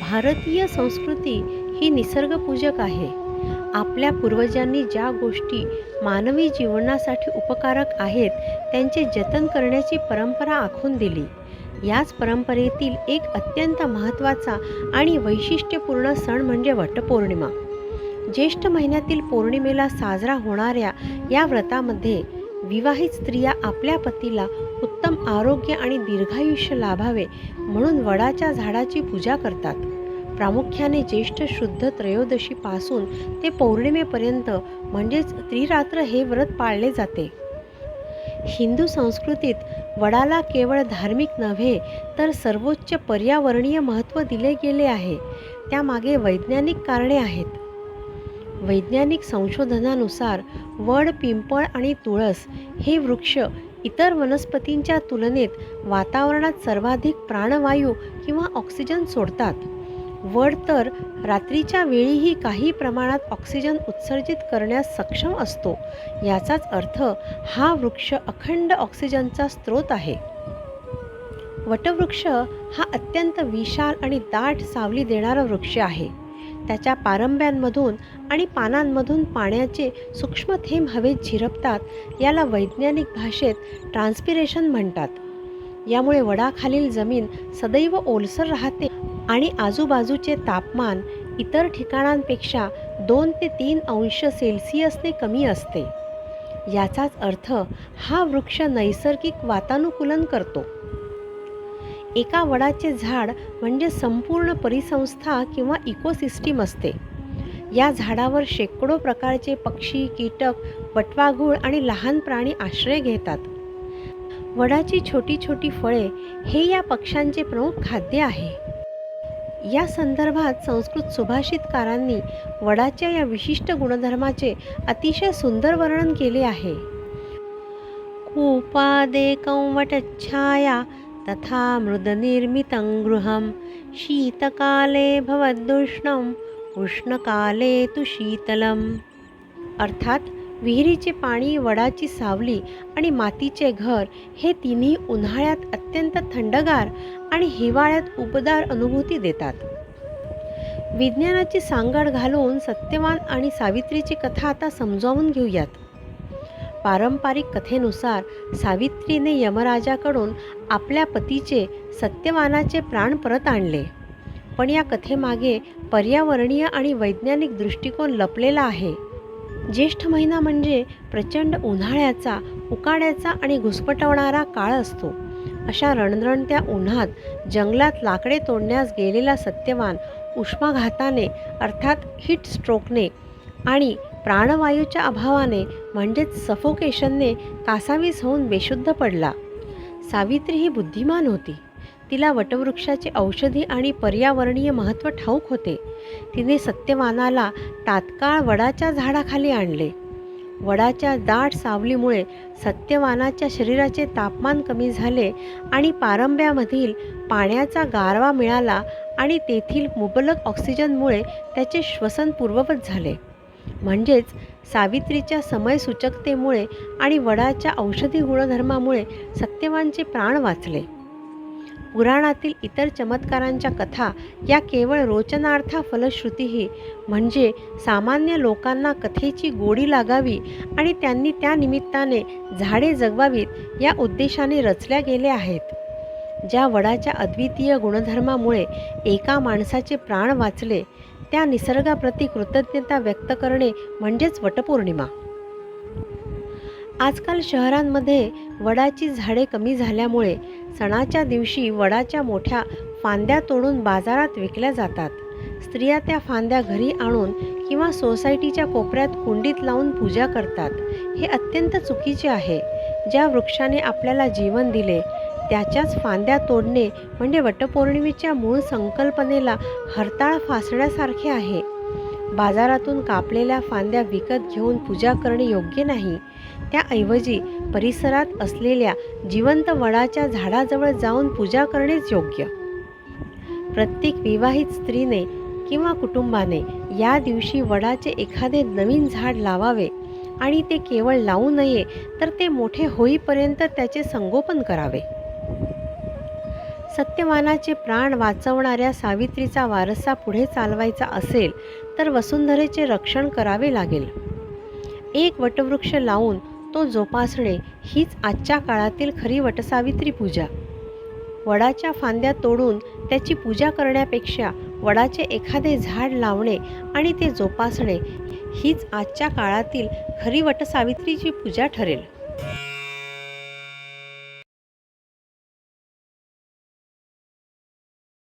भारतीय संस्कृती ही निसर्गपूजक आहे. आपल्या पूर्वजांनी ज्या गोष्टी मानवी जीवनासाठी उपकारक आहेत, त्यांचे जतन करण्याची परंपरा आखून दिली. याच परंपरेतील एक अत्यंत महत्त्वाचा आणि वैशिष्ट्यपूर्ण सण म्हणजे वटपौर्णिमा. ज्येष्ठ महिन्यातील पौर्णिमेला साजरा होणाऱ्या या व्रतामध्ये विवाहित स्त्रिया आपल्या पतीला उत्तम आरोग्य आणि दीर्घायुष्य लाभावे म्हणून वडाच्या झाडाची पूजा करतात. प्रामुख्याने ज्येष्ठ शुद्ध त्रयोदशीपासून ते पौर्णिमेपर्यंत म्हणजेच त्रिरात्र हे व्रत पाळले जाते. हिंदू संस्कृतीत वडाला केवळ धार्मिक नव्हे तर सर्वोच्च पर्यावरणीय महत्त्व दिले गेले आहे. त्यामागे वैज्ञानिक कारणे आहेत. वैज्ञानिक संशोधनानुसार वड, पिंपळ आणि तुळस हे वृक्ष इतर वनस्पतींच्या तुलनेत वातावरणात सर्वाधिक प्राणवायू किंवा ऑक्सिजन सोडतात. वड तर रात्रीच्या वेळीही काही प्रमाणात ऑक्सिजन उत्सर्जित करण्यास सक्षम असतो. याचाच अर्थ हा वृक्ष अखंड ऑक्सिजनचा स्रोत आहे. वटवृक्ष हा अत्यंत विशाल आणि दाट सावली देणारा वृक्ष आहे. त्याच्या पारंब्यांमधून आणि पानांमधून पाण्याचे सूक्ष्म थेंब हवेत झिरपतात. याला वैज्ञानिक भाषेत ट्रान्स्पिरेशन म्हणतात. यामुळे वडाखालील जमीन सदैव ओलसर राहते आणि आजूबाजूचे तापमान इतर ठिकाणांपेक्षा 2 ते 3 अंश सेल्सिअसने कमी असते. याचाच अर्थ हा वृक्ष नैसर्गिक वातानुकूलन करतो. एका वडाचे झाड म्हणजे संपूर्ण परिसंस्था किंवा इकोसिस्टीम असते. या झाडावर शेकडो प्रकारचे पक्षी, कीटक, वटवाघूळ आणि लहान प्राणी आश्रय घेतात. वडाची छोटी छोटी फळे हे या पक्ष्यांचे प्रमुख खाद्य आहे. या संदर्भात संस्कृत सुभाषितकारांनी वडाच्या या विशिष्ट गुणधर्माचे अतिशय सुंदर वर्णन केले आहे. कूपादेकं वटच्छाया तथा मृदनिर्मितं गृहं शीतकाले भवदुष्णं उष्णकाले तु शीतलम. अर्थात विहिरीचे पाणी, वडाची सावली आणि मातीचे घर हे तिन्ही उन्हाळ्यात अत्यंत थंडगार आणि हिवाळ्यात उबदार अनुभूती देतात. विज्ञानाची सांगड घालून सत्यवान आणि सावित्रीची कथा आता समजावून घेऊयात. पारंपरिक कथेनुसार सावित्रीने यमराजाकडून आपल्या पतीचे सत्यवानाचे प्राण परत आणले. पण या कथेमागे पर्यावरणीय आणि वैज्ञानिक दृष्टिकोन लपलेला आहे. ज्येष्ठ महिना म्हणजे प्रचंड उन्हाळ्याचा, उकाड्याचा आणि घुसमटवणारा काळ असतो. अशा रणरणत्या उन्हात जंगलात लाकडे तोडण्यास गेलेला सत्यवान उष्माघाताने अर्थात हीट स्ट्रोकने आणि प्राणवायूच्या अभावाने म्हणजेच सफोकेशनने कासावीस होऊन बेशुद्ध पडला. सावित्री ही बुद्धिमान होती. तिला वटवृक्षाचे औषधी आणि पर्यावरणीय महत्त्व ठाऊक होते. तिने सत्यवानाला तात्काळ वडाच्या झाडाखाली आणले. वडाच्या दाट सावलीमुळे सत्यवानाच्या शरीराचे तापमान कमी झाले आणि पारंब्यामधील पाण्याचा गारवा मिळाला आणि तेथील मुबलक ऑक्सिजनमुळे त्याचे श्वसन पूर्ववत झाले. म्हणजेच सावित्रीच्या समयसूचकतेमुळे आणि वडाच्या औषधी गुणधर्मामुळे सत्यवानचे प्राण वाचले. पुराणातील इतर चमत्कारांच्या कथा या केवळ रोचनार्था फलश्रुतीही म्हणजे सामान्य लोकांना कथेची गोडी लागावी आणि त्यांनी त्या निमित्ताने झाडे जगवावीत या उद्देशाने रचल्या गेल्या आहेत. ज्या वडाच्या अद्वितीय गुणधर्मामुळे एका माणसाचे प्राण वाचले त्या निसर्गाप्रती कृतज्ञता व्यक्त करणे म्हणजेच वटपौर्णिमा. आजकाल शहरांमध्ये वडाची झाडे कमी झाल्यामुळे सणाच्या दिवशी वडाच्या मोठ्या फांद्या तोडून बाजारात विकल्या जातात. स्त्रिया त्या फांद्या घरी आणून किंवा सोसायटीच्या कोपऱ्यात कुंडीत लावून पूजा करतात. हे अत्यंत चुकीचे आहे. ज्या वृक्षाने आपल्याला जीवन दिले त्याच्याच फांद्या तोडणे म्हणजे वटपौर्णिमेच्या मूळ संकल्पनेला हरताळ फासण्यासारखे आहे. बाजारातून कापलेल्या फांद्या विकत घेऊन पूजा करणे योग्य नाही. त्याऐवजी परिसरात असलेल्या जिवंत वडाच्या झाडाजवळ जाऊन पूजा करणेच योग्य. प्रत्येक विवाहित स्त्रीने किंवा कुटुंबाने या दिवशी वडाचे एखादे नवीन झाड लावावे आणि ते केवळ लावू नये तर ते मोठे होईपर्यंत त्याचे संगोपन करावे. सत्यवानाचे प्राण वाचवणाऱ्या सावित्रीचा वारसा पुढे चालवायचा असेल तर वसुंधरेचे रक्षण करावे लागेल. एक वटवृक्ष लावून तो जोपासणे हीच आजच्या काळातील खरी वटसावित्री पूजा. वडाच्या फांद्या तोडून त्याची पूजा करण्यापेक्षा वडाचे एखादे झाड लावणे आणि ते जोपासणे हीच आजच्या काळातील खरी वटसावित्रीची पूजा ठरेल.